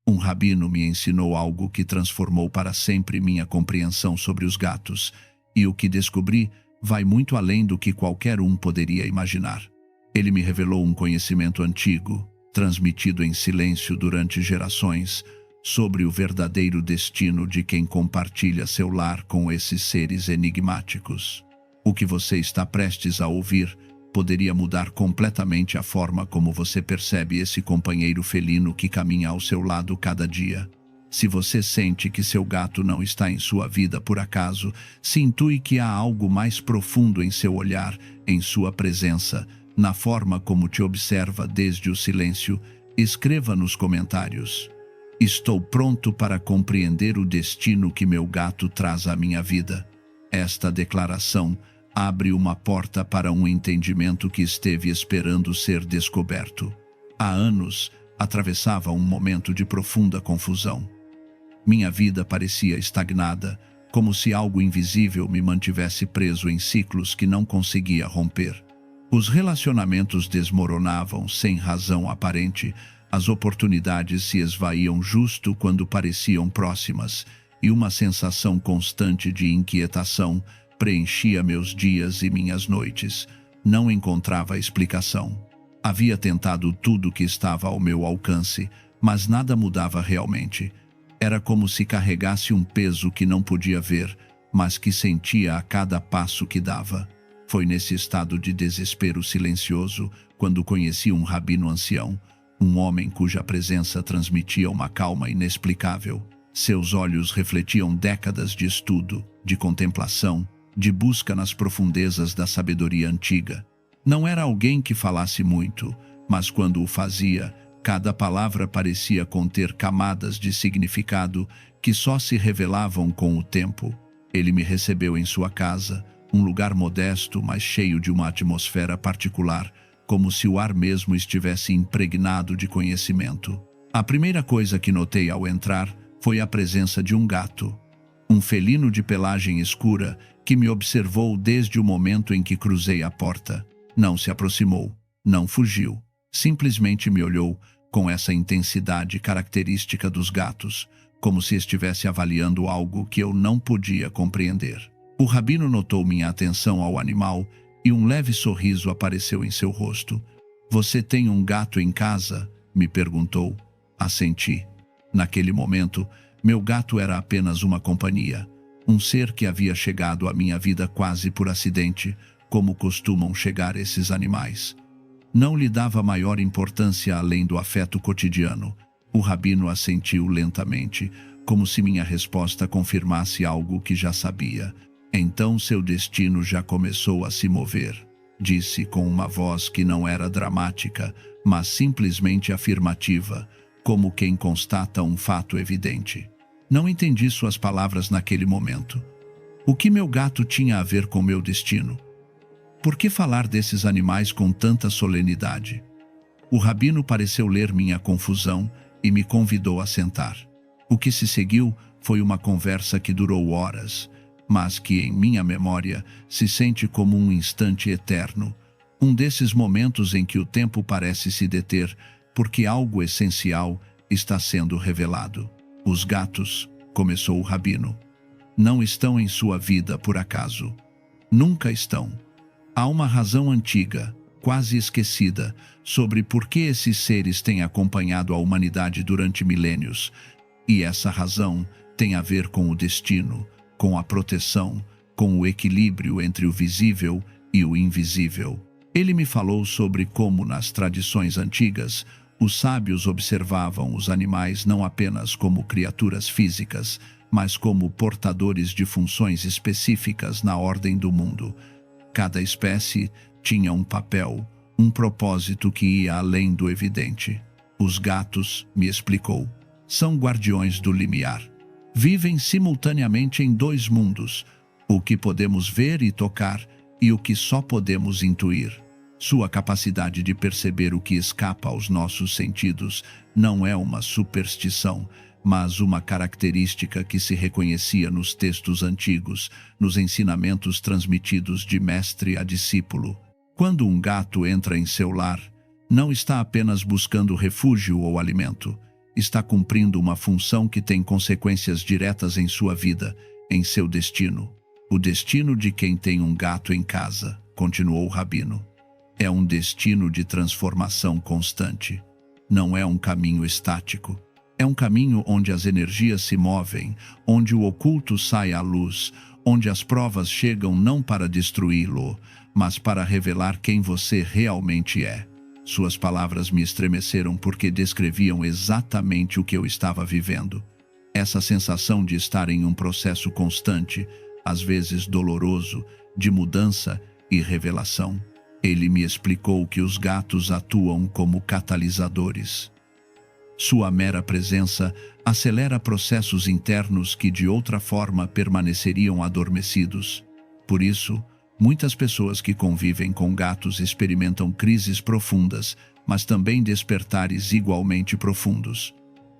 Um rabino me ensinou algo que transformou para sempre minha compreensão sobre os gatos, e o que descobri vai muito além do que qualquer um poderia imaginar. Ele me revelou um conhecimento antigo, transmitido em silêncio durante gerações, sobre o verdadeiro destino de quem compartilha seu lar com esses seres enigmáticos. O que você está prestes a ouvir poderia mudar completamente a forma como você percebe esse companheiro felino que caminha ao seu lado cada dia. Se você sente que seu gato não está em sua vida por acaso, se intui que há algo mais profundo em seu olhar, em sua presença, na forma como te observa desde o silêncio, escreva nos comentários: estou pronto para compreender o destino que meu gato traz à minha vida. Esta declaração abre uma porta para um entendimento que esteve esperando ser descoberto. Há anos, atravessava um momento de profunda confusão. Minha vida parecia estagnada, como se algo invisível me mantivesse preso em ciclos que não conseguia romper. Os relacionamentos desmoronavam sem razão aparente, as oportunidades se esvaíam justo quando pareciam próximas, e uma sensação constante de inquietação preenchia meus dias e minhas noites. Não encontrava explicação. Havia tentado tudo que estava ao meu alcance, mas nada mudava realmente. Era como se carregasse um peso que não podia ver, mas que sentia a cada passo que dava. Foi nesse estado de desespero silencioso quando conheci um rabino ancião, um homem cuja presença transmitia uma calma inexplicável. Seus olhos refletiam décadas de estudo, de contemplação, de busca nas profundezas da sabedoria antiga. Não era alguém que falasse muito, mas quando o fazia, cada palavra parecia conter camadas de significado que só se revelavam com o tempo. Ele me recebeu em sua casa, um lugar modesto, mas cheio de uma atmosfera particular, como se o ar mesmo estivesse impregnado de conhecimento. A primeira coisa que notei ao entrar foi a presença de um gato. Um felino de pelagem escura que me observou desde o momento em que cruzei a porta. Não se aproximou, não fugiu. Simplesmente me olhou com essa intensidade característica dos gatos, como se estivesse avaliando algo que eu não podia compreender. O rabino notou minha atenção ao animal e um leve sorriso apareceu em seu rosto. "Você tem um gato em casa?" me perguntou. Assenti. Naquele momento, meu gato era apenas uma companhia, um ser que havia chegado à minha vida quase por acidente, como costumam chegar esses animais. Não lhe dava maior importância além do afeto cotidiano. O rabino assentiu lentamente, como se minha resposta confirmasse algo que já sabia. "Então seu destino já começou a se mover", disse com uma voz que não era dramática, mas simplesmente afirmativa, como quem constata um fato evidente. Não entendi suas palavras naquele momento. O que meu gato tinha a ver com meu destino? Por que falar desses animais com tanta solenidade? O rabino pareceu ler minha confusão e me convidou a sentar. O que se seguiu foi uma conversa que durou horas, mas que em minha memória se sente como um instante eterno, um desses momentos em que o tempo parece se deter porque algo essencial está sendo revelado. "Os gatos", começou o rabino, "não estão em sua vida por acaso. Nunca estão. Há uma razão antiga, quase esquecida, sobre por que esses seres têm acompanhado a humanidade durante milênios, e essa razão tem a ver com o destino, com a proteção, com o equilíbrio entre o visível e o invisível." Ele me falou sobre como, nas tradições antigas, os sábios observavam os animais não apenas como criaturas físicas, mas como portadores de funções específicas na ordem do mundo. Cada espécie tinha um papel, um propósito que ia além do evidente. "Os gatos", me explicou, "são guardiões do limiar. Vivem simultaneamente em dois mundos, o que podemos ver e tocar e o que só podemos intuir. Sua capacidade de perceber o que escapa aos nossos sentidos não é uma superstição, mas uma característica que se reconhecia nos textos antigos, nos ensinamentos transmitidos de mestre a discípulo. Quando um gato entra em seu lar, não está apenas buscando refúgio ou alimento, está cumprindo uma função que tem consequências diretas em sua vida, em seu destino. O destino de quem tem um gato em casa, continuou o rabino, é um destino de transformação constante. Não é um caminho estático. É um caminho onde as energias se movem, onde o oculto sai à luz, onde as provas chegam não para destruí-lo, mas para revelar quem você realmente é. Suas palavras me estremeceram porque descreviam exatamente o que eu estava vivendo. Essa sensação de estar em um processo constante, às vezes doloroso, de mudança e revelação. Ele me explicou que os gatos atuam como catalisadores. Sua mera presença acelera processos internos que de outra forma permaneceriam adormecidos. Por isso, muitas pessoas que convivem com gatos experimentam crises profundas, mas também despertares igualmente profundos.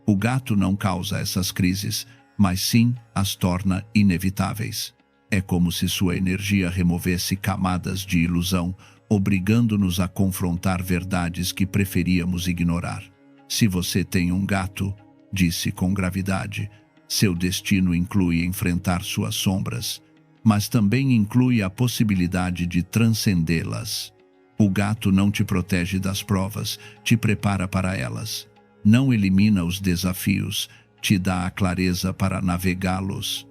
O gato não causa essas crises, mas sim as torna inevitáveis. É como se sua energia removesse camadas de ilusão, obrigando-nos a confrontar verdades que preferíamos ignorar. Se você tem um gato, disse com gravidade, seu destino inclui enfrentar suas sombras, mas também inclui a possibilidade de transcendê-las. O gato não te protege das provas, te prepara para elas. Não elimina os desafios, te dá a clareza para navegá-los.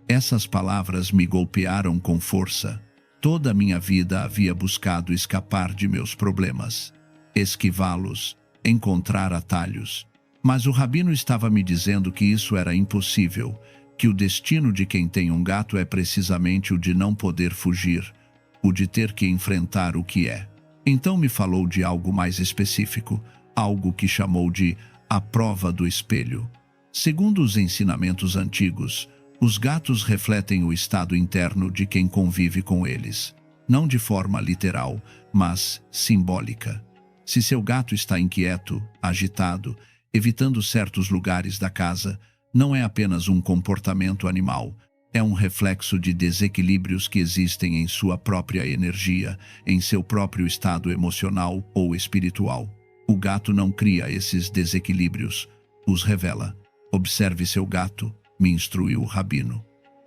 Essas palavras me golpearam com força. Toda a minha vida havia buscado escapar de meus problemas, esquivá-los, encontrar atalhos. Mas o rabino estava me dizendo que isso era impossível, que o destino de quem tem um gato é precisamente o de não poder fugir, o de ter que enfrentar o que é. Então me falou de algo mais específico, algo que chamou de a prova do espelho. Segundo os ensinamentos antigos, os gatos refletem o estado interno de quem convive com eles, não de forma literal, mas simbólica. Se seu gato está inquieto, agitado, evitando certos lugares da casa, não é apenas um comportamento animal, é um reflexo de desequilíbrios que existem em sua própria energia, em seu próprio estado emocional ou espiritual. O gato não cria esses desequilíbrios, os revela. Observe seu gato, me instruiu o rabino.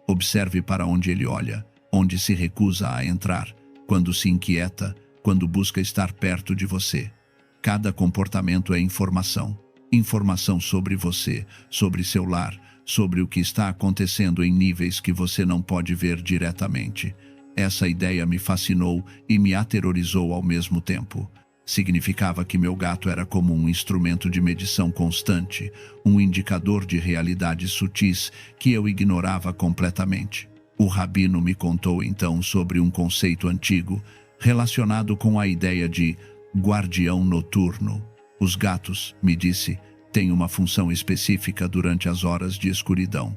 Observe para onde ele olha, onde se recusa a entrar, quando se inquieta, quando busca estar perto de você. Cada comportamento é informação. Informação sobre você, sobre seu lar, sobre o que está acontecendo em níveis que você não pode ver diretamente. Essa ideia me fascinou e me aterrorizou ao mesmo tempo. Significava que meu gato era como um instrumento de medição constante, um indicador de realidades sutis que eu ignorava completamente. O rabino me contou então sobre um conceito antigo relacionado com a ideia de guardião noturno. Os gatos, me disse, têm uma função específica durante as horas de escuridão.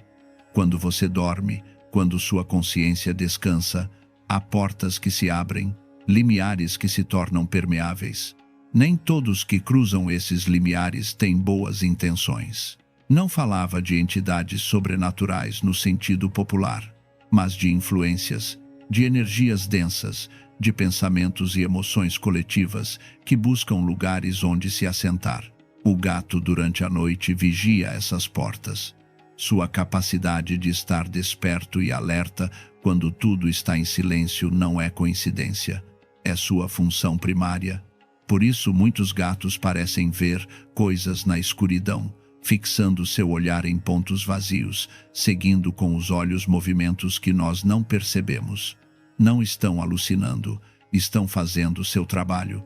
Quando você dorme, quando sua consciência descansa, há portas que se abrem, limiares que se tornam permeáveis. Nem todos que cruzam esses limiares têm boas intenções. Não falava de entidades sobrenaturais no sentido popular, mas de influências, de energias densas, de pensamentos e emoções coletivas que buscam lugares onde se assentar. O gato, durante a noite, vigia essas portas. Sua capacidade de estar desperto e alerta quando tudo está em silêncio não é coincidência. É sua função primária. Por isso, muitos gatos parecem ver coisas na escuridão, fixando seu olhar em pontos vazios, seguindo com os olhos movimentos que nós não percebemos. Não estão alucinando, estão fazendo seu trabalho.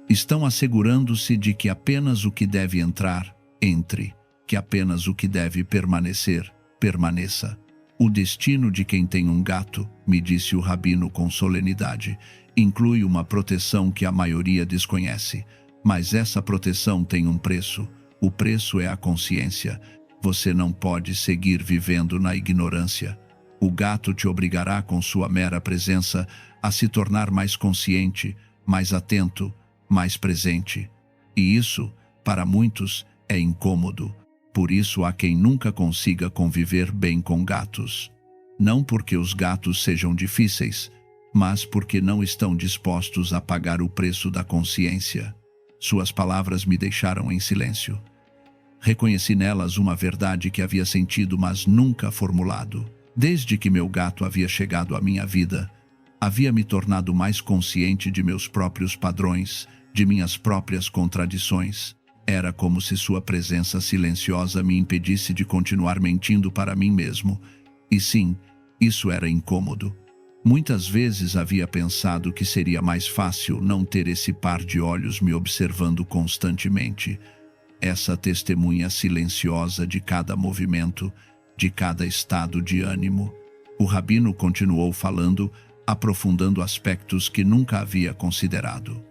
Estão assegurando-se de que apenas o que deve entrar, entre, que apenas o que deve permanecer, permaneça. O destino de quem tem um gato, me disse o rabino com solenidade, inclui uma proteção que a maioria desconhece. Mas essa proteção tem um preço. O preço é a consciência. Você não pode seguir vivendo na ignorância. O gato te obrigará com sua mera presença a se tornar mais consciente, mais atento, mais presente. E isso, para muitos, é incômodo. Por isso há quem nunca consiga conviver bem com gatos. Não porque os gatos sejam difíceis, mas porque não estão dispostos a pagar o preço da consciência. Suas palavras me deixaram em silêncio. Reconheci nelas uma verdade que havia sentido, mas nunca formulado. Desde que meu gato havia chegado à minha vida, havia me tornado mais consciente de meus próprios padrões, de minhas próprias contradições. Era como se sua presença silenciosa me impedisse de continuar mentindo para mim mesmo. E sim, isso era incômodo. Muitas vezes havia pensado que seria mais fácil não ter esse par de olhos me observando constantemente. Essa testemunha silenciosa de cada movimento, de cada estado de ânimo. O rabino continuou falando, aprofundando aspectos que nunca havia considerado.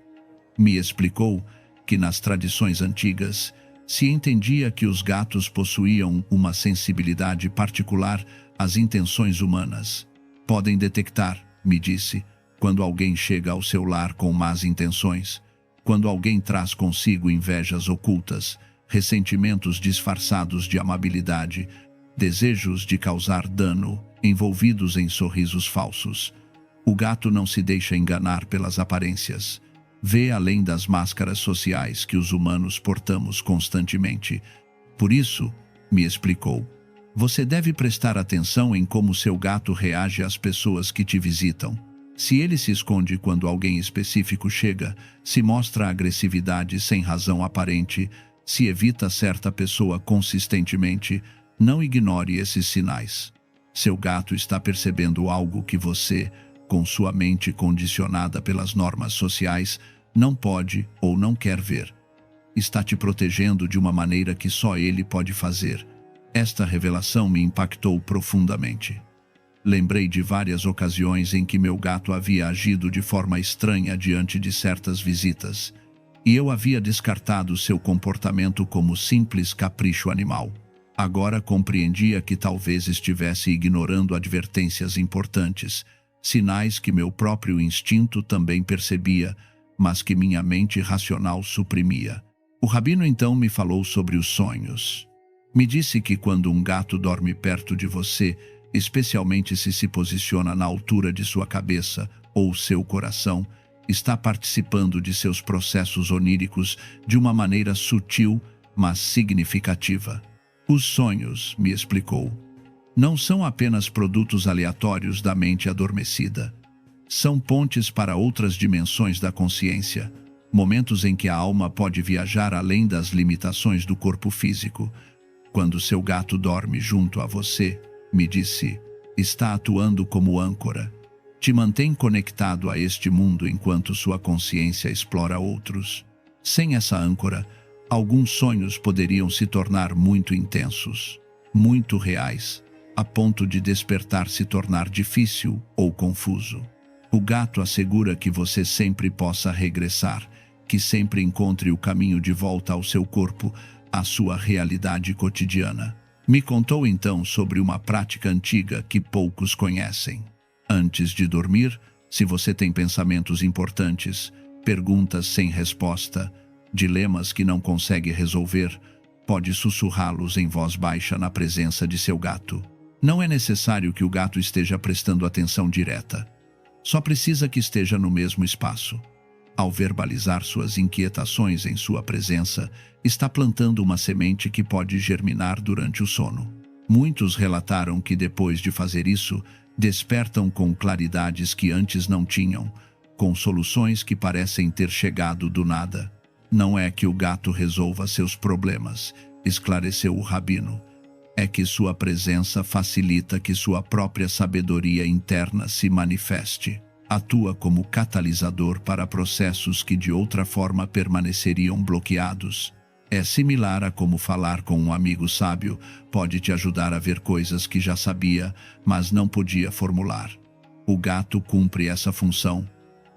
Me explicou que nas tradições antigas se entendia que os gatos possuíam uma sensibilidade particular às intenções humanas. Podem detectar, me disse, quando alguém chega ao seu lar com más intenções, quando alguém traz consigo invejas ocultas, ressentimentos disfarçados de amabilidade, desejos de causar dano, envolvidos em sorrisos falsos. O gato não se deixa enganar pelas aparências. Vê além das máscaras sociais que os humanos portamos constantemente. Por isso, me explicou, você deve prestar atenção em como seu gato reage às pessoas que te visitam. Se ele se esconde quando alguém específico chega, se mostra agressividade sem razão aparente, se evita certa pessoa consistentemente, não ignore esses sinais. Seu gato está percebendo algo que você, com sua mente condicionada pelas normas sociais, não pode ou não quer ver. Está te protegendo de uma maneira que só ele pode fazer. Esta revelação me impactou profundamente. Lembrei de várias ocasiões em que meu gato havia agido de forma estranha diante de certas visitas, e eu havia descartado seu comportamento como simples capricho animal. Agora compreendia que talvez estivesse ignorando advertências importantes, sinais que meu próprio instinto também percebia, mas que minha mente racional suprimia. O rabino então me falou sobre os sonhos. Me disse que quando um gato dorme perto de você, especialmente se posiciona na altura de sua cabeça ou seu coração, está participando de seus processos oníricos de uma maneira sutil, mas significativa. Os sonhos, me explicou, não são apenas produtos aleatórios da mente adormecida. São pontes para outras dimensões da consciência, momentos em que a alma pode viajar além das limitações do corpo físico. Quando seu gato dorme junto a você, me disse, está atuando como âncora. Te mantém conectado a este mundo enquanto sua consciência explora outros. Sem essa âncora, alguns sonhos poderiam se tornar muito intensos, muito reais, a ponto de despertar se tornar difícil ou confuso. O gato assegura que você sempre possa regressar, que sempre encontre o caminho de volta ao seu corpo, à sua realidade cotidiana. Me contou então sobre uma prática antiga que poucos conhecem. Antes de dormir, se você tem pensamentos importantes, perguntas sem resposta, dilemas que não consegue resolver, pode sussurrá-los em voz baixa na presença de seu gato. Não é necessário que o gato esteja prestando atenção direta. Só precisa que esteja no mesmo espaço. Ao verbalizar suas inquietações em sua presença, está plantando uma semente que pode germinar durante o sono. Muitos relataram que depois de fazer isso, despertam com claridades que antes não tinham, com soluções que parecem ter chegado do nada. Não é que o gato resolva seus problemas, esclareceu o rabino. É que sua presença facilita que sua própria sabedoria interna se manifeste. Atua como catalisador para processos que de outra forma permaneceriam bloqueados. É similar a como falar com um amigo sábio pode te ajudar a ver coisas que já sabia, mas não podia formular. O gato cumpre essa função,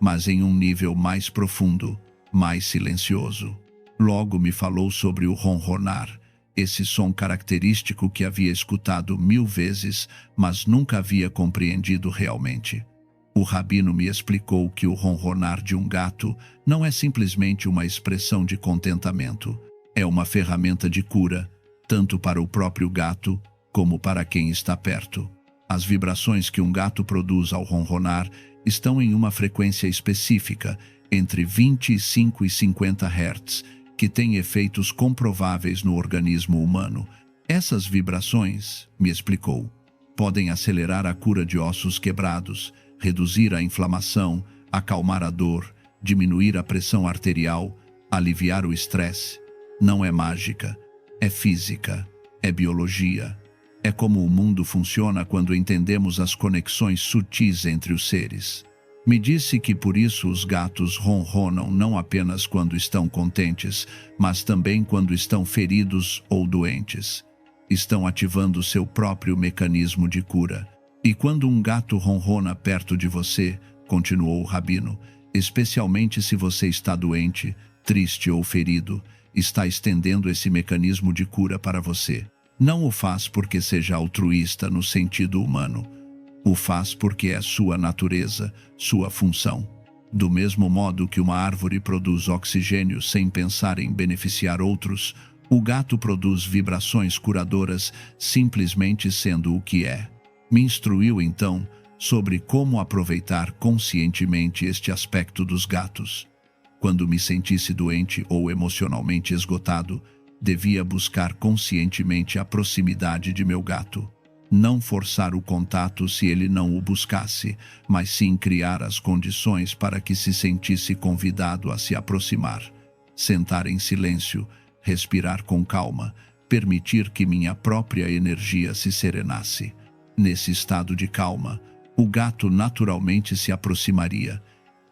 mas em um nível mais profundo, mais silencioso. Logo me falou sobre o ronronar, esse som característico que havia escutado 1000 vezes, mas nunca havia compreendido realmente. O rabino me explicou que o ronronar de um gato não é simplesmente uma expressão de contentamento. É uma ferramenta de cura, tanto para o próprio gato como para quem está perto. As vibrações que um gato produz ao ronronar estão em uma frequência específica, entre 25 e 50 Hz, que têm efeitos comprováveis no organismo humano. Essas vibrações, me explicou, podem acelerar a cura de ossos quebrados, reduzir a inflamação, acalmar a dor, diminuir a pressão arterial, aliviar o estresse. Não é mágica, é física, é biologia. É como o mundo funciona quando entendemos as conexões sutis entre os seres. Me disse que por isso os gatos ronronam não apenas quando estão contentes, mas também quando estão feridos ou doentes. Estão ativando seu próprio mecanismo de cura. E quando um gato ronrona perto de você, continuou o rabino, especialmente se você está doente, triste ou ferido, está estendendo esse mecanismo de cura para você. Não o faz porque seja altruísta no sentido humano. O faz porque é sua natureza, sua função. Do mesmo modo que uma árvore produz oxigênio sem pensar em beneficiar outros, o gato produz vibrações curadoras simplesmente sendo o que é. Me instruiu então sobre como aproveitar conscientemente este aspecto dos gatos. Quando me sentisse doente ou emocionalmente esgotado, devia buscar conscientemente a proximidade de meu gato. Não forçar o contato se ele não o buscasse, mas sim criar as condições para que se sentisse convidado a se aproximar. Sentar em silêncio, respirar com calma, permitir que minha própria energia se serenasse. Nesse estado de calma, o gato naturalmente se aproximaria,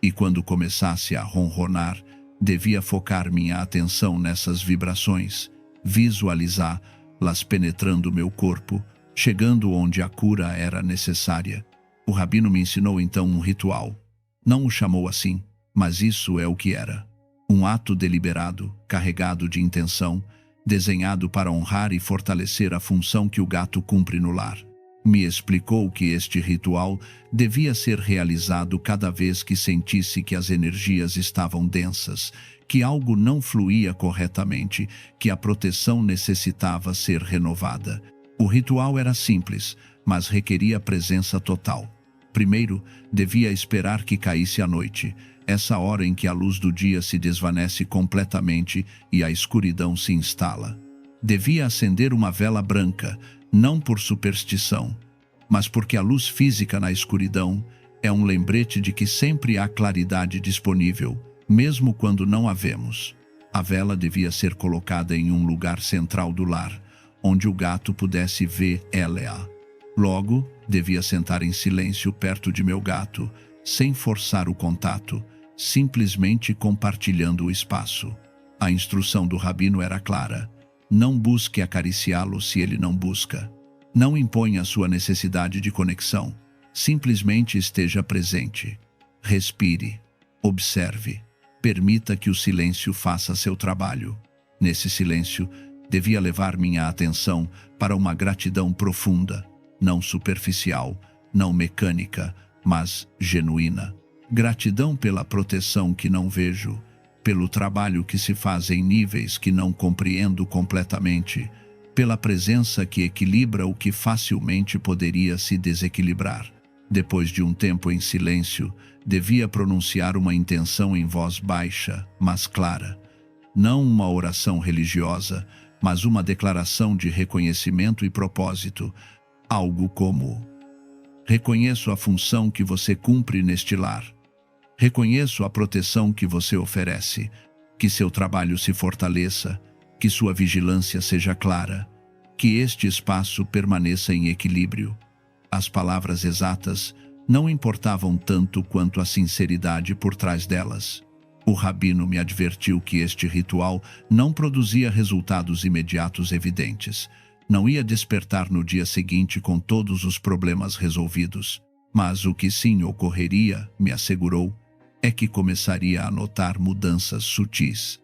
e quando começasse a ronronar, devia focar minha atenção nessas vibrações, visualizá-las penetrando meu corpo, chegando onde a cura era necessária. O rabino me ensinou então um ritual. Não o chamou assim, mas isso é o que era. Um ato deliberado, carregado de intenção, desenhado para honrar e fortalecer a função que o gato cumpre no lar. Me explicou que este ritual devia ser realizado cada vez que sentisse que as energias estavam densas, que algo não fluía corretamente, que a proteção necessitava ser renovada. O ritual era simples, mas requeria presença total. Primeiro, devia esperar que caísse a noite, essa hora em que a luz do dia se desvanece completamente e a escuridão se instala. Devia acender uma vela branca, não por superstição, mas porque a luz física na escuridão é um lembrete de que sempre há claridade disponível, mesmo quando não a vemos. A vela devia ser colocada em um lugar central do lar, onde o gato pudesse ver ela. Logo, devia sentar em silêncio perto de meu gato, sem forçar o contato, simplesmente compartilhando o espaço. A instrução do rabino era clara: não busque acariciá-lo se ele não busca. Não imponha sua necessidade de conexão. Simplesmente esteja presente. Respire. Observe. Permita que o silêncio faça seu trabalho. Nesse silêncio, devia levar minha atenção para uma gratidão profunda, não superficial, não mecânica, mas genuína. Gratidão pela proteção que não vejo, pelo trabalho que se faz em níveis que não compreendo completamente, pela presença que equilibra o que facilmente poderia se desequilibrar. Depois de um tempo em silêncio, devia pronunciar uma intenção em voz baixa, mas clara. Não uma oração religiosa, mas uma declaração de reconhecimento e propósito, algo como: reconheço a função que você cumpre neste lar. Reconheço a proteção que você oferece, que seu trabalho se fortaleça, que sua vigilância seja clara, que este espaço permaneça em equilíbrio. As palavras exatas não importavam tanto quanto a sinceridade por trás delas. O rabino me advertiu que este ritual não produzia resultados imediatos evidentes. Não ia despertar no dia seguinte com todos os problemas resolvidos. Mas o que sim ocorreria, me assegurou, é que começaria a notar mudanças sutis.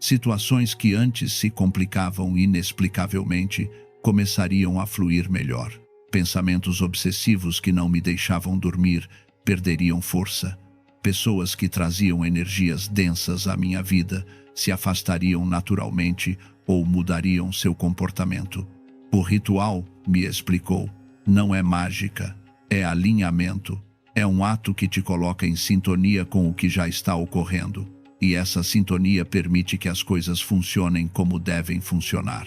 Situações que antes se complicavam inexplicavelmente começariam a fluir melhor. Pensamentos obsessivos que não me deixavam dormir perderiam força. Pessoas que traziam energias densas à minha vida se afastariam naturalmente ou mudariam seu comportamento. O ritual, me explicou, não é mágica, é alinhamento. É um ato que te coloca em sintonia com o que já está ocorrendo. e essa sintonia permite que as coisas funcionem como devem funcionar.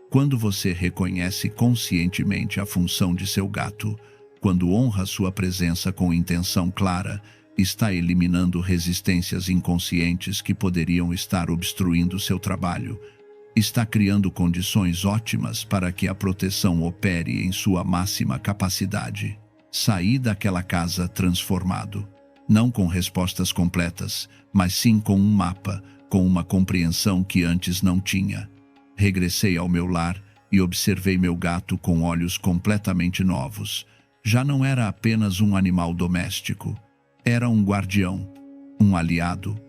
Quando você reconhece conscientemente a função de seu gato, quando honra sua presença com intenção clara, está eliminando resistências inconscientes que poderiam estar obstruindo seu trabalho. Está criando condições ótimas para que a proteção opere em sua máxima capacidade. Saí daquela casa transformado. Não com respostas completas, mas sim com um mapa, com uma compreensão que antes não tinha. Regressei ao meu lar e observei meu gato com olhos completamente novos. Já não era apenas um animal doméstico. Era um guardião, um aliado,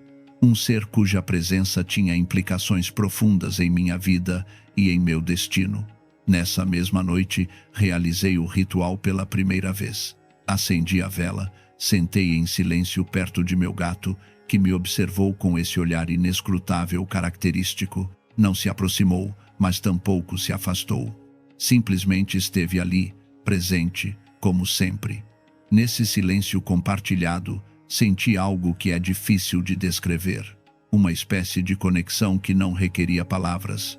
um ser cuja presença tinha implicações profundas em minha vida e em meu destino. Nessa mesma noite, realizei o ritual pela primeira vez. Acendi a vela, sentei em silêncio perto de meu gato, que me observou com esse olhar inescrutável característico. Não se aproximou, mas tampouco se afastou. Simplesmente esteve ali, presente, como sempre. Nesse silêncio compartilhado, senti algo que é difícil de descrever. Uma espécie de conexão que não requeria palavras.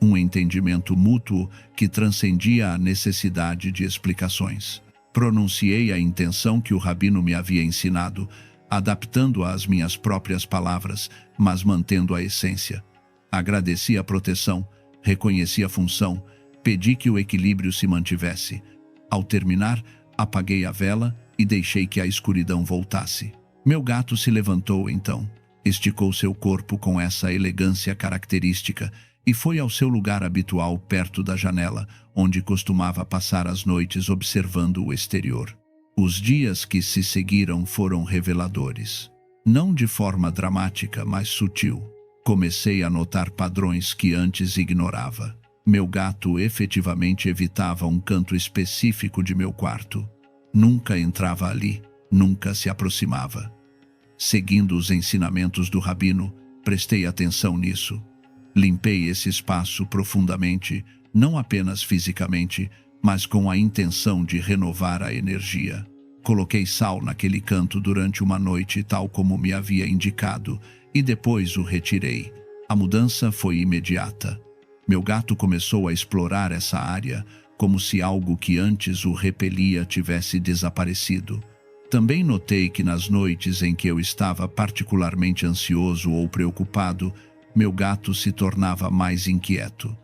Um entendimento mútuo que transcendia a necessidade de explicações. Pronunciei a intenção que o rabino me havia ensinado, adaptando-a às minhas próprias palavras, mas mantendo a essência. Agradeci a proteção, reconheci a função, pedi que o equilíbrio se mantivesse. Ao terminar, apaguei a vela e deixei que a escuridão voltasse. Meu gato se levantou então, esticou seu corpo com essa elegância característica e foi ao seu lugar habitual perto da janela, onde costumava passar as noites observando o exterior. Os dias que se seguiram foram reveladores. Não de forma dramática, mas sutil. Comecei a notar padrões que antes ignorava. Meu gato efetivamente evitava um canto específico de meu quarto. Nunca entrava ali, nunca se aproximava. Seguindo os ensinamentos do rabino, prestei atenção nisso. Limpei esse espaço profundamente, não apenas fisicamente, mas com a intenção de renovar a energia. Coloquei sal naquele canto durante uma noite, tal como me havia indicado, e depois o retirei. A mudança foi imediata. Meu gato começou a explorar essa área, como se algo que antes o repelia tivesse desaparecido. Também notei que nas noites em que eu estava particularmente ansioso ou preocupado, meu gato se tornava mais inquieto.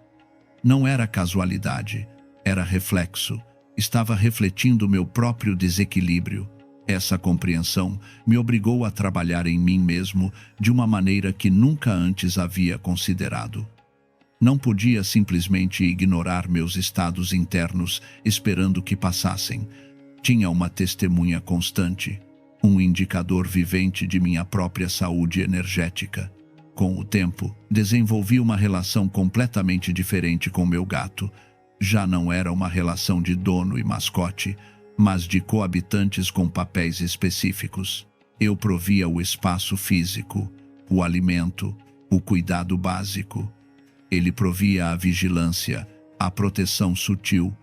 Não era casualidade, era reflexo. Estava refletindo meu próprio desequilíbrio. Essa compreensão me obrigou a trabalhar em mim mesmo de uma maneira que nunca antes havia considerado. Não podia simplesmente ignorar meus estados internos, esperando que passassem. Tinha uma testemunha constante, um indicador vivente de minha própria saúde energética. Com o tempo, desenvolvi uma relação completamente diferente com meu gato. Já não era uma relação de dono e mascote, mas de coabitantes com papéis específicos. Eu provia o espaço físico, o alimento, o cuidado básico. Ele provia a vigilância, a proteção sutil,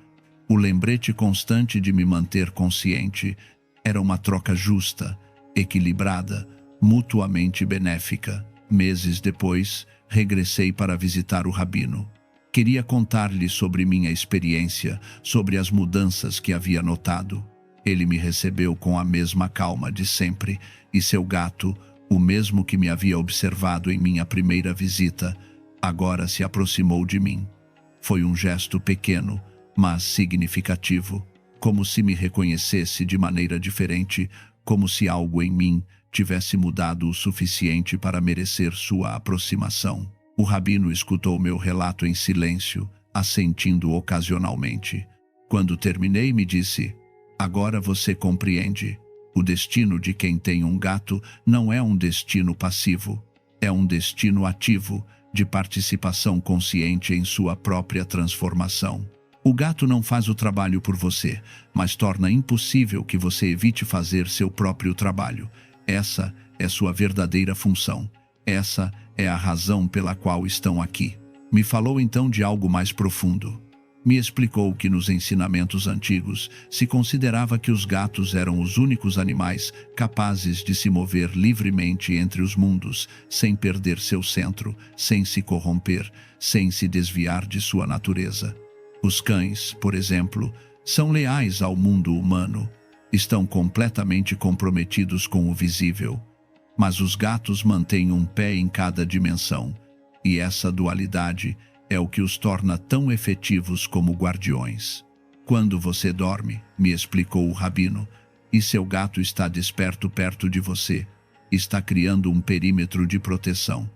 o lembrete constante de me manter consciente. Era uma troca justa, equilibrada, mutuamente benéfica. Meses depois, regressei para visitar o rabino. Queria contar-lhe sobre minha experiência, sobre as mudanças que havia notado. Ele me recebeu com a mesma calma de sempre, e seu gato, o mesmo que me havia observado em minha primeira visita, agora se aproximou de mim. Foi um gesto pequeno, mas significativo, como se me reconhecesse de maneira diferente, como se algo em mim tivesse mudado o suficiente para merecer sua aproximação. O rabino escutou meu relato em silêncio, assentindo ocasionalmente. Quando terminei, me disse: "Agora você compreende. O destino de quem tem um gato não é um destino passivo, é um destino ativo, de participação consciente em sua própria transformação. O gato não faz o trabalho por você, mas torna impossível que você evite fazer seu próprio trabalho. Essa é sua verdadeira função. Essa é a razão pela qual estão aqui." Me falou então de algo mais profundo. Me explicou que nos ensinamentos antigos se considerava que os gatos eram os únicos animais capazes de se mover livremente entre os mundos, sem perder seu centro, sem se corromper, sem se desviar de sua natureza. Os cães, por exemplo, são leais ao mundo humano, estão completamente comprometidos com o visível. Mas os gatos mantêm um pé em cada dimensão, e essa dualidade é o que os torna tão efetivos como guardiões. Quando você dorme, me explicou o rabino, e seu gato está desperto perto de você, está criando um perímetro de proteção,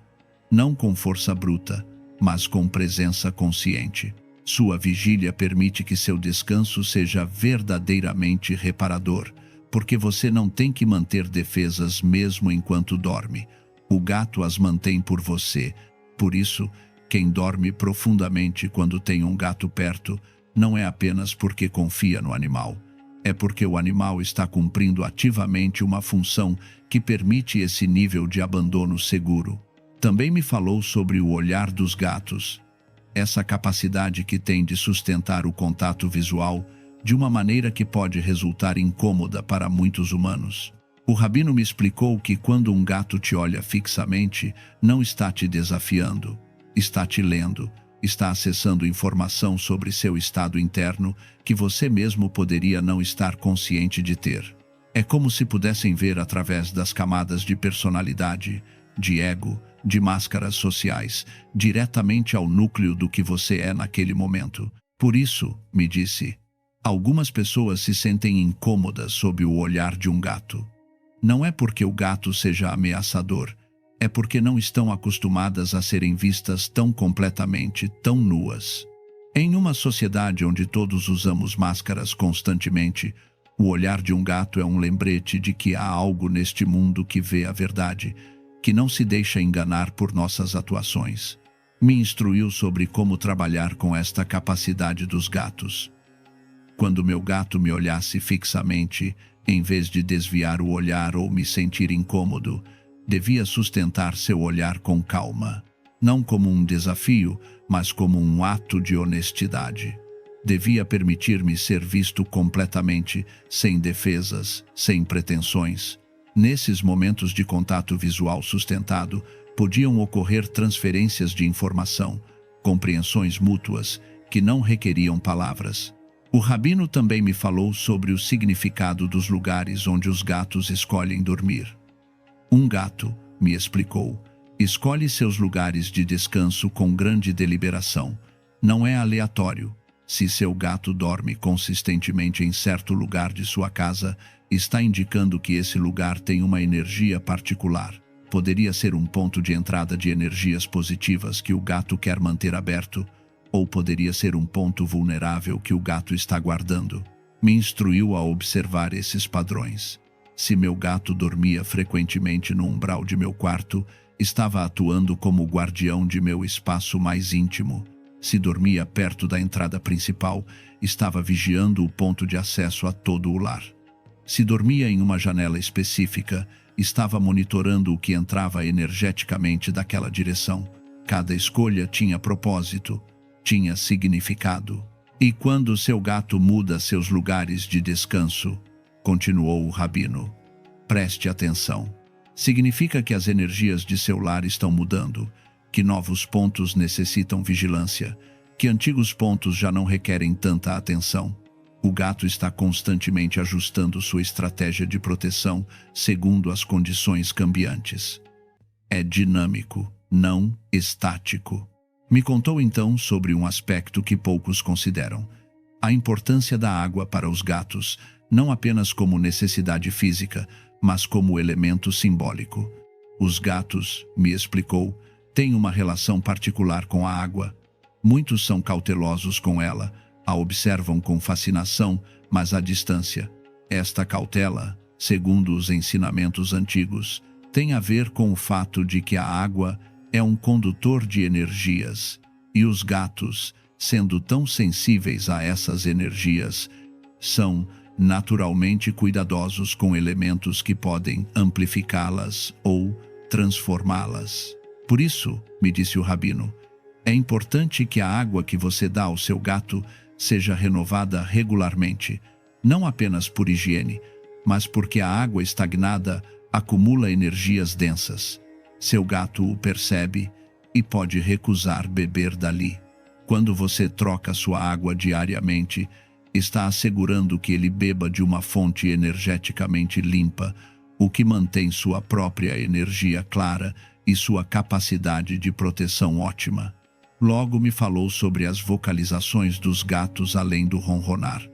não com força bruta, mas com presença consciente. Sua vigília permite que seu descanso seja verdadeiramente reparador, porque você não tem que manter defesas mesmo enquanto dorme. O gato as mantém por você. Por isso, quem dorme profundamente quando tem um gato perto não é apenas porque confia no animal, é porque o animal está cumprindo ativamente uma função que permite esse nível de abandono seguro. Também me falou sobre o olhar dos gatos, essa capacidade que tem de sustentar o contato visual de uma maneira que pode resultar incômoda para muitos humanos. O rabino me explicou que quando um gato te olha fixamente, não está te desafiando, está te lendo, está acessando informação sobre seu estado interno que você mesmo poderia não estar consciente de ter. É como se pudessem ver através das camadas de personalidade, de ego, de máscaras sociais, diretamente ao núcleo do que você é naquele momento. Por isso, me disse, algumas pessoas se sentem incômodas sob o olhar de um gato. Não é porque o gato seja ameaçador, é porque não estão acostumadas a serem vistas tão completamente, tão nuas. Em uma sociedade onde todos usamos máscaras constantemente, o olhar de um gato é um lembrete de que há algo neste mundo que vê a verdade, que não se deixa enganar por nossas atuações. Me instruiu sobre como trabalhar com esta capacidade dos gatos. Quando meu gato me olhasse fixamente, em vez de desviar o olhar ou me sentir incômodo, devia sustentar seu olhar com calma, não como um desafio, mas como um ato de honestidade. Devia permitir-me ser visto completamente, sem defesas, sem pretensões. Nesses momentos de contato visual sustentado, podiam ocorrer transferências de informação, compreensões mútuas, que não requeriam palavras. O rabino também me falou sobre o significado dos lugares onde os gatos escolhem dormir. Um gato, me explicou, escolhe seus lugares de descanso com grande deliberação. Não é aleatório. Se seu gato dorme consistentemente em certo lugar de sua casa, está indicando que esse lugar tem uma energia particular. Poderia ser um ponto de entrada de energias positivas que o gato quer manter aberto, ou poderia ser um ponto vulnerável que o gato está guardando. Me instruiu a observar esses padrões. Se meu gato dormia frequentemente no umbral de meu quarto, estava atuando como guardião de meu espaço mais íntimo. Se dormia perto da entrada principal, estava vigiando o ponto de acesso a todo o lar. Se dormia em uma janela específica, estava monitorando o que entrava energeticamente daquela direção. Cada escolha tinha propósito, tinha significado. E quando seu gato muda seus lugares de descanso, continuou o rabino, preste atenção. Significa que as energias de seu lar estão mudando, que novos pontos necessitam vigilância, que antigos pontos já não requerem tanta atenção. O gato está constantemente ajustando sua estratégia de proteção segundo as condições cambiantes. É dinâmico, não estático. Me contou então sobre um aspecto que poucos consideram: a importância da água para os gatos, não apenas como necessidade física, mas como elemento simbólico. Os gatos, me explicou, têm uma relação particular com a água. Muitos são cautelosos com ela, a observam com fascinação, mas à distância. Esta cautela, segundo os ensinamentos antigos, tem a ver com o fato de que a água é um condutor de energias, e os gatos, sendo tão sensíveis a essas energias, são naturalmente cuidadosos com elementos que podem amplificá-las ou transformá-las. Por isso, me disse o rabino, É importante que a água que você dá ao seu gato seja renovada regularmente, não apenas por higiene, mas porque a água estagnada acumula energias densas. Seu gato o percebe e pode recusar beber dali. Quando você troca sua água diariamente, está assegurando que ele beba de uma fonte energeticamente limpa, o que mantém sua própria energia clara e sua capacidade de proteção ótima. Logo me falou sobre as vocalizações dos gatos além do ronronar.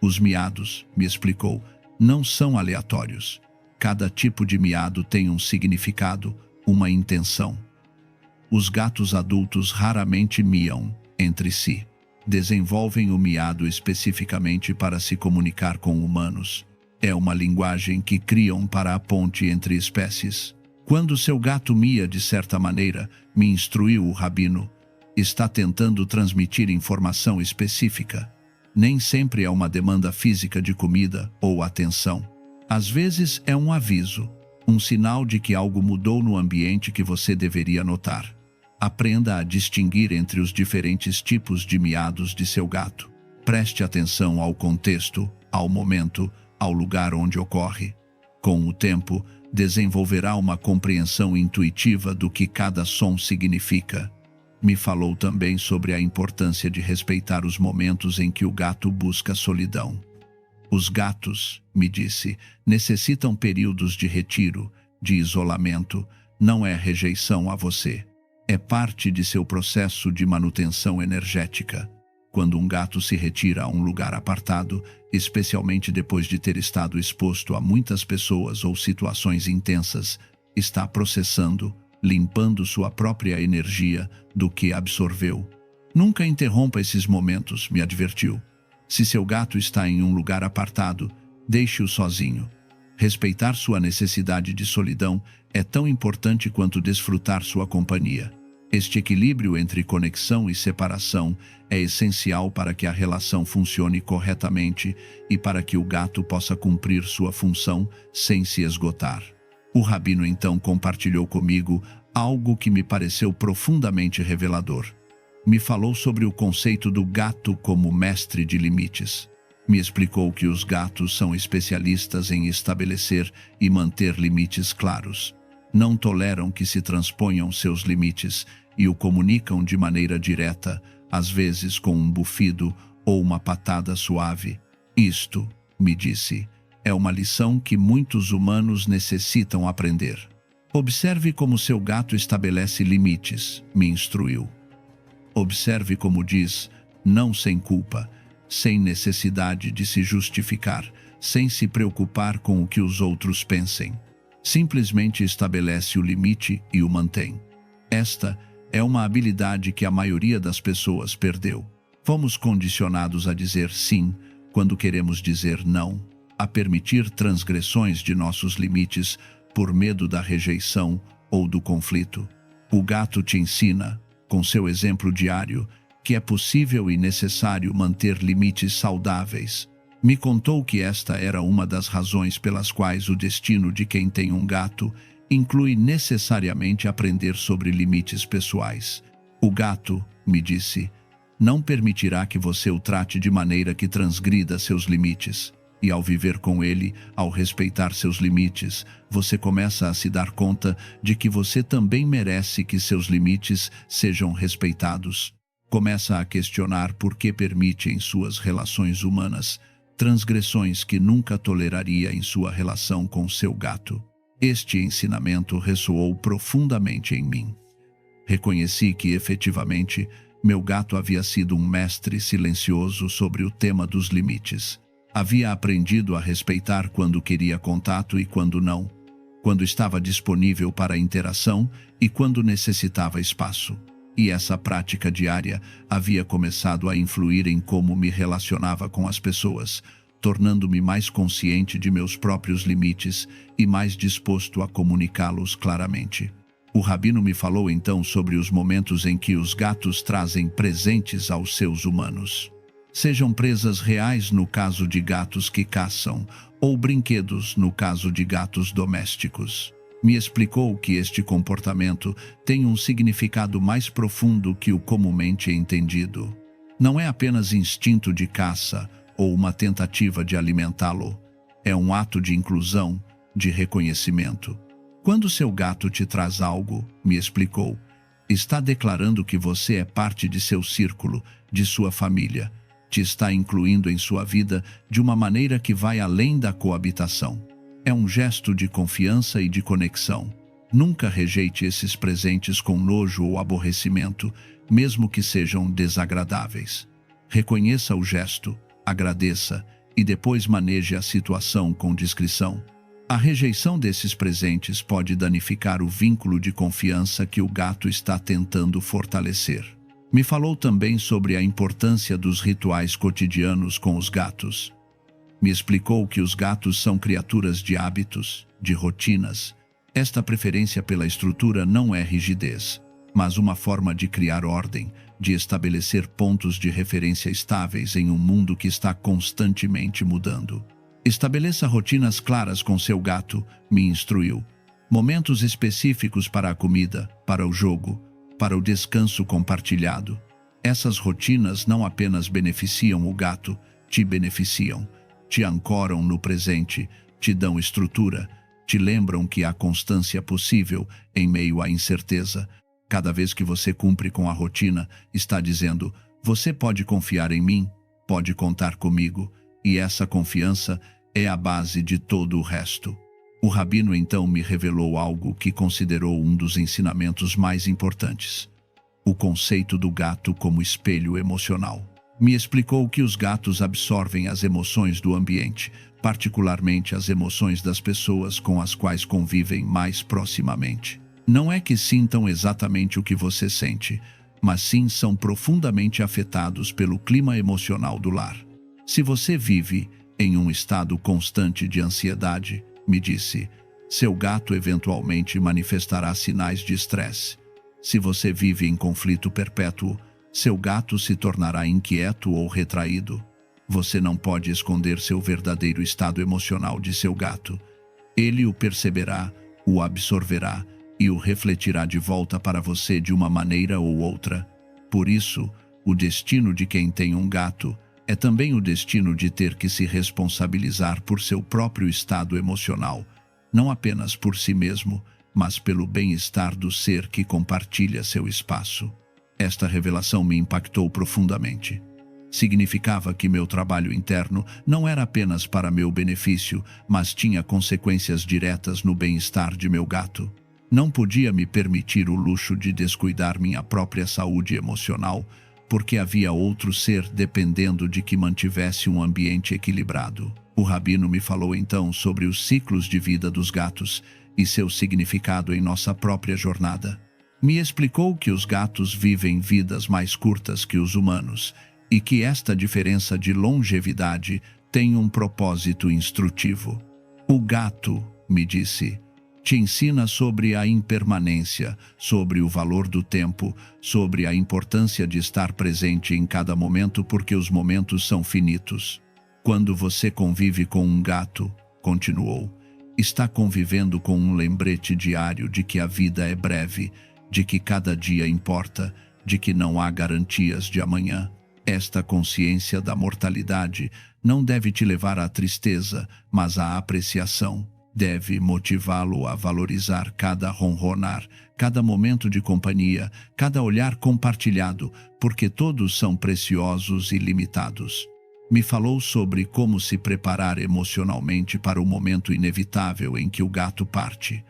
Os miados, me explicou, não são aleatórios. Cada tipo de miado tem um significado, uma intenção. Os gatos adultos raramente miam entre si. Desenvolvem o miado especificamente para se comunicar com humanos. É uma linguagem que criam para a ponte entre espécies. Quando seu gato mia de certa maneira, me instruiu o rabino, está tentando transmitir informação específica. Nem sempre é uma demanda física de comida ou atenção. Às vezes é um aviso, um sinal de que algo mudou no ambiente que você deveria notar. Aprenda a distinguir entre os diferentes tipos de miados de seu gato. Preste atenção ao contexto, ao momento, ao lugar onde ocorre. Com o tempo, desenvolverá uma compreensão intuitiva do que cada som significa. Me falou também sobre a importância de respeitar os momentos em que o gato busca solidão. Os gatos, me disse, necessitam períodos de retiro, de isolamento, não é rejeição a você. É parte de seu processo de manutenção energética. Quando um gato se retira a um lugar apartado, especialmente depois de ter estado exposto a muitas pessoas ou situações intensas, está processando, limpando sua própria energia do que absorveu. Nunca interrompa esses momentos, me advertiu. Se seu gato está em um lugar apartado, deixe-o sozinho. Respeitar sua necessidade de solidão é tão importante quanto desfrutar sua companhia. Este equilíbrio entre conexão e separação é essencial para que a relação funcione corretamente e para que o gato possa cumprir sua função sem se esgotar. O rabino então compartilhou comigo algo que me pareceu profundamente revelador. Me falou sobre o conceito do gato como mestre de limites. Me explicou que os gatos são especialistas em estabelecer e manter limites claros. Não toleram que se transponham seus limites e o comunicam de maneira direta, às vezes com um bufido ou uma patada suave. Isto, me disse, é uma lição que muitos humanos necessitam aprender. Observe como seu gato estabelece limites, me instruiu. Observe como diz, não sem culpa, sem necessidade de se justificar, sem se preocupar com o que os outros pensem. Simplesmente estabelece o limite e o mantém. Esta é uma habilidade que a maioria das pessoas perdeu. Fomos condicionados a dizer sim quando queremos dizer não, a permitir transgressões de nossos limites por medo da rejeição ou do conflito. O gato te ensina, com seu exemplo diário, que é possível e necessário manter limites saudáveis. Me contou que esta era uma das razões pelas quais o destino de quem tem um gato inclui necessariamente aprender sobre limites pessoais. O gato, me disse, não permitirá que você o trate de maneira que transgrida seus limites. E ao viver com ele, ao respeitar seus limites, você começa a se dar conta de que você também merece que seus limites sejam respeitados. Começa a questionar por que permite em suas relações humanas transgressões que nunca toleraria em sua relação com seu gato. Este ensinamento ressoou profundamente em mim. Reconheci que, efetivamente, meu gato havia sido um mestre silencioso sobre o tema dos limites. Havia aprendido a respeitar quando queria contato e quando não, quando estava disponível para interação e quando necessitava espaço. E essa prática diária havia começado a influir em como me relacionava com as pessoas, tornando-me mais consciente de meus próprios limites e mais disposto a comunicá-los claramente. O rabino me falou então sobre os momentos em que os gatos trazem presentes aos seus humanos. Sejam presas reais no caso de gatos que caçam, ou brinquedos no caso de gatos domésticos. Me explicou que este comportamento tem um significado mais profundo que o comumente entendido. Não é apenas instinto de caça ou uma tentativa de alimentá-lo. É um ato de inclusão, de reconhecimento. Quando seu gato te traz algo, me explicou, está declarando que você é parte de seu círculo, de sua família. Te está incluindo em sua vida de uma maneira que vai além da coabitação. É um gesto de confiança e de conexão. Nunca rejeite esses presentes com nojo ou aborrecimento, mesmo que sejam desagradáveis. Reconheça o gesto, agradeça e depois maneje a situação com discrição. A rejeição desses presentes pode danificar o vínculo de confiança que o gato está tentando fortalecer. Me falou também sobre a importância dos rituais cotidianos com os gatos. Me explicou que os gatos são criaturas de hábitos, de rotinas. Esta preferência pela estrutura não é rigidez, mas uma forma de criar ordem, de estabelecer pontos de referência estáveis em um mundo que está constantemente mudando. Estabeleça rotinas claras com seu gato, me instruiu. Momentos específicos para a comida, para o jogo, para o descanso compartilhado. Essas rotinas não apenas beneficiam o gato, te beneficiam. Te ancoram no presente, te dão estrutura, te lembram que há constância possível em meio à incerteza. Cada vez que você cumpre com a rotina, está dizendo, você pode confiar em mim, pode contar comigo, e essa confiança é a base de todo o resto. O rabino então me revelou algo que considerou um dos ensinamentos mais importantes: o conceito do gato como espelho emocional. Me explicou que os gatos absorvem as emoções do ambiente, particularmente as emoções das pessoas com as quais convivem mais proximamente. Não é que sintam exatamente o que você sente, mas sim são profundamente afetados pelo clima emocional do lar. Se você vive em um estado constante de ansiedade, me disse, seu gato eventualmente manifestará sinais de estresse. Se você vive em conflito perpétuo, seu gato se tornará inquieto ou retraído. Você não pode esconder seu verdadeiro estado emocional de seu gato. Ele o perceberá, o absorverá e o refletirá de volta para você de uma maneira ou outra. Por isso, o destino de quem tem um gato é também o destino de ter que se responsabilizar por seu próprio estado emocional, não apenas por si mesmo, mas pelo bem-estar do ser que compartilha seu espaço. Esta revelação me impactou profundamente. Significava que meu trabalho interno não era apenas para meu benefício, mas tinha consequências diretas no bem-estar de meu gato. Não podia me permitir o luxo de descuidar minha própria saúde emocional, porque havia outro ser dependendo de que mantivesse um ambiente equilibrado. O rabino me falou então sobre os ciclos de vida dos gatos e seu significado em nossa própria jornada. Me explicou que os gatos vivem vidas mais curtas que os humanos e que esta diferença de longevidade tem um propósito instrutivo. O gato, me disse, te ensina sobre a impermanência, sobre o valor do tempo, sobre a importância de estar presente em cada momento porque os momentos são finitos. Quando você convive com um gato, continuou, está convivendo com um lembrete diário de que a vida é breve, de que cada dia importa, de que não há garantias de amanhã. Esta consciência da mortalidade não deve te levar à tristeza, mas à apreciação. Deve motivá-lo a valorizar cada ronronar, cada momento de companhia, cada olhar compartilhado, porque todos são preciosos e limitados. Me falou sobre como se preparar emocionalmente para o momento inevitável em que o gato parte.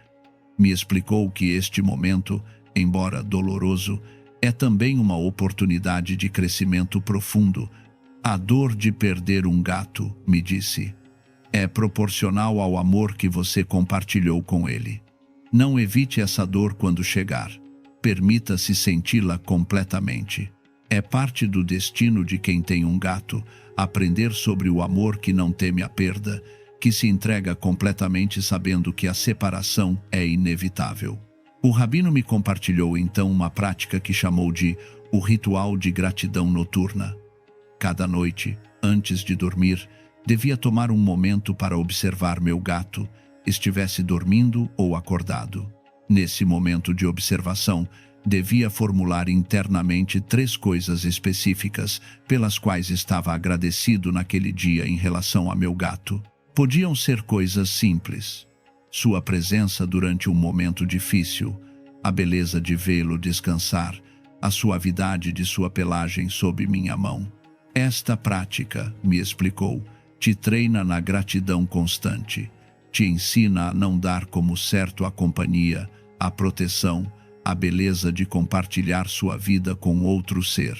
Me explicou que este momento, embora doloroso, é também uma oportunidade de crescimento profundo. A dor de perder um gato, me disse, é proporcional ao amor que você compartilhou com ele. Não evite essa dor quando chegar. Permita-se senti-la completamente. É parte do destino de quem tem um gato aprender sobre o amor que não teme a perda, que se entrega completamente sabendo que a separação é inevitável. O rabino me compartilhou então uma prática que chamou de o ritual de gratidão noturna. Cada noite, antes de dormir, devia tomar um momento para observar meu gato, estivesse dormindo ou acordado. Nesse momento de observação, devia formular internamente 3 coisas específicas pelas quais estava agradecido naquele dia em relação a meu gato. Podiam ser coisas simples: sua presença durante um momento difícil, a beleza de vê-lo descansar, a suavidade de sua pelagem sob minha mão. Esta prática, me explicou, te treina na gratidão constante, te ensina a não dar como certo a companhia, a proteção, a beleza de compartilhar sua vida com outro ser.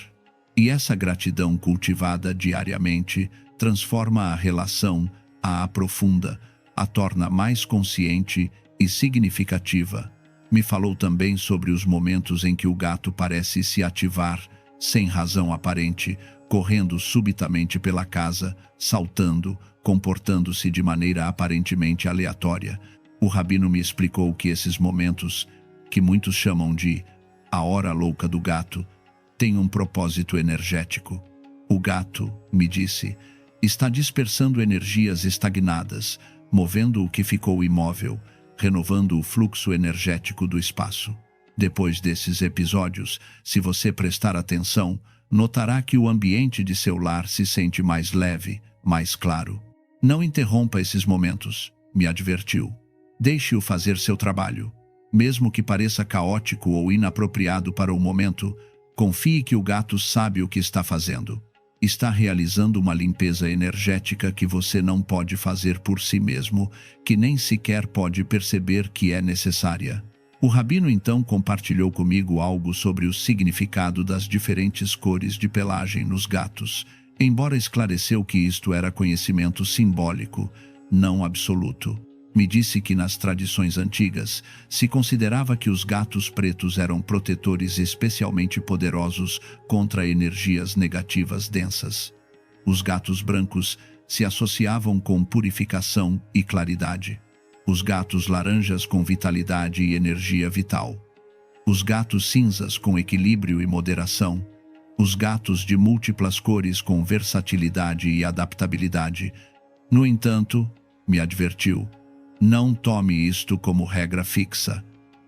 E essa gratidão cultivada diariamente transforma a relação, a aprofunda, a torna mais consciente e significativa. Me falou também sobre os momentos em que o gato parece se ativar, sem razão aparente, correndo subitamente pela casa, saltando, comportando-se de maneira aparentemente aleatória. O rabino me explicou que esses momentos, que muitos chamam de a hora louca do gato, têm um propósito energético. O gato, me disse, está dispersando energias estagnadas, movendo o que ficou imóvel, renovando o fluxo energético do espaço. Depois desses episódios, se você prestar atenção, notará que o ambiente de seu lar se sente mais leve, mais claro. Não interrompa esses momentos, me advertiu. Deixe-o fazer seu trabalho. Mesmo que pareça caótico ou inapropriado para o momento, confie que o gato sabe o que está fazendo. Está realizando uma limpeza energética que você não pode fazer por si mesmo, que nem sequer pode perceber que é necessária. O rabino então compartilhou comigo algo sobre o significado das diferentes cores de pelagem nos gatos, embora esclareceu que isto era conhecimento simbólico, não absoluto. Me disse que nas tradições antigas se considerava que os gatos pretos eram protetores especialmente poderosos contra energias negativas densas. Os gatos brancos se associavam com purificação e claridade. Os gatos laranjas com vitalidade e energia vital. Os gatos cinzas com equilíbrio e moderação. Os gatos de múltiplas cores com versatilidade e adaptabilidade. No entanto, me advertiu, não tome isto como regra fixa.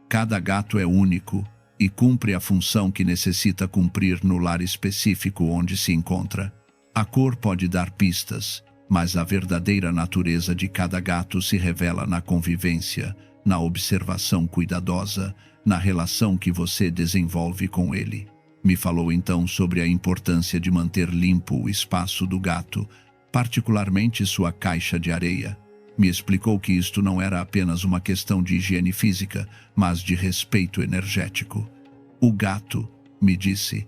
Cada gato é único e cumpre a função que necessita cumprir no lar específico onde se encontra. A cor pode dar pistas, mas a verdadeira natureza de cada gato se revela na convivência, na observação cuidadosa, na relação que você desenvolve com ele. Me falou então sobre a importância de manter limpo o espaço do gato, particularmente sua caixa de areia. Me explicou que isto não era apenas uma questão de higiene física, mas de respeito energético. O gato, me disse,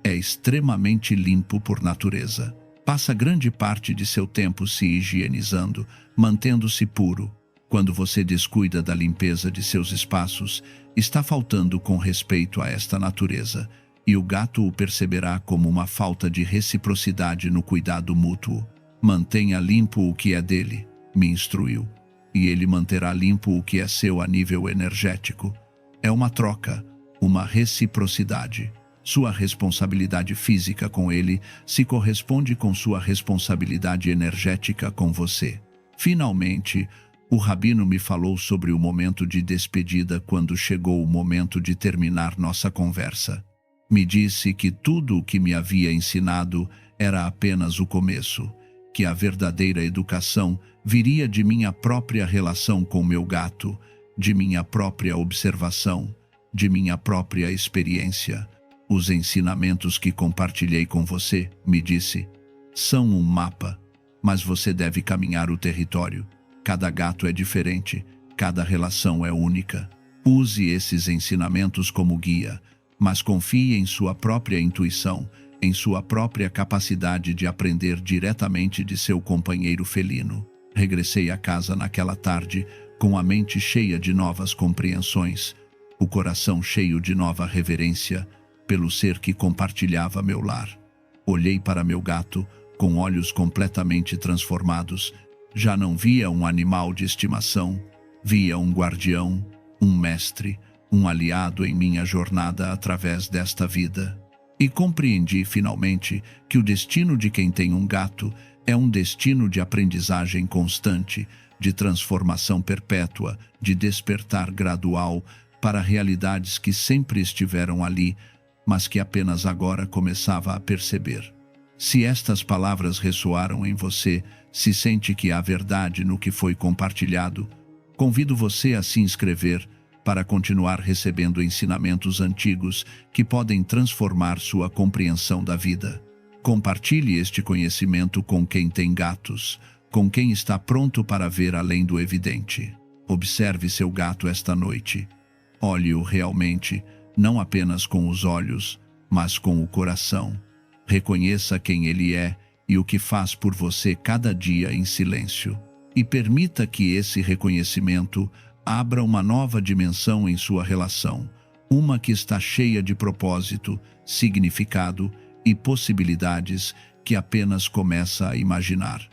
é extremamente limpo por natureza. Passa grande parte de seu tempo se higienizando, mantendo-se puro. Quando você descuida da limpeza de seus espaços, está faltando com respeito a esta natureza, e o gato o perceberá como uma falta de reciprocidade no cuidado mútuo. Mantenha limpo o que é dele, me instruiu, e ele manterá limpo o que é seu a nível energético. É uma troca, uma reciprocidade. Sua responsabilidade física com ele se corresponde com sua responsabilidade energética com você. Finalmente, o rabino me falou sobre o momento de despedida quando chegou o momento de terminar nossa conversa. Me disse que tudo o que me havia ensinado era apenas o começo, que a verdadeira educação viria de minha própria relação com meu gato, de minha própria observação, de minha própria experiência. Os ensinamentos que compartilhei com você, me disse, são um mapa, mas você deve caminhar o território. Cada gato é diferente, cada relação é única. Use esses ensinamentos como guia, mas confie em sua própria intuição, em sua própria capacidade de aprender diretamente de seu companheiro felino. Regressei a casa naquela tarde, com a mente cheia de novas compreensões, o coração cheio de nova reverência pelo ser que compartilhava meu lar. Olhei para meu gato, com olhos completamente transformados. Já não via um animal de estimação, via um guardião, um mestre, um aliado em minha jornada através desta vida. E compreendi finalmente que o destino de quem tem um gato é um destino de aprendizagem constante, de transformação perpétua, de despertar gradual para realidades que sempre estiveram ali, mas que apenas agora começava a perceber. Se estas palavras ressoaram em você, se sente que há verdade no que foi compartilhado, convido você a se inscrever para continuar recebendo ensinamentos antigos que podem transformar sua compreensão da vida. Compartilhe este conhecimento com quem tem gatos, com quem está pronto para ver além do evidente. Observe seu gato esta noite. Olhe-o realmente, não apenas com os olhos, mas com o coração. Reconheça quem ele é e o que faz por você cada dia em silêncio. E permita que esse reconhecimento abra uma nova dimensão em sua relação, uma que está cheia de propósito, significado e possibilidades que apenas começa a imaginar.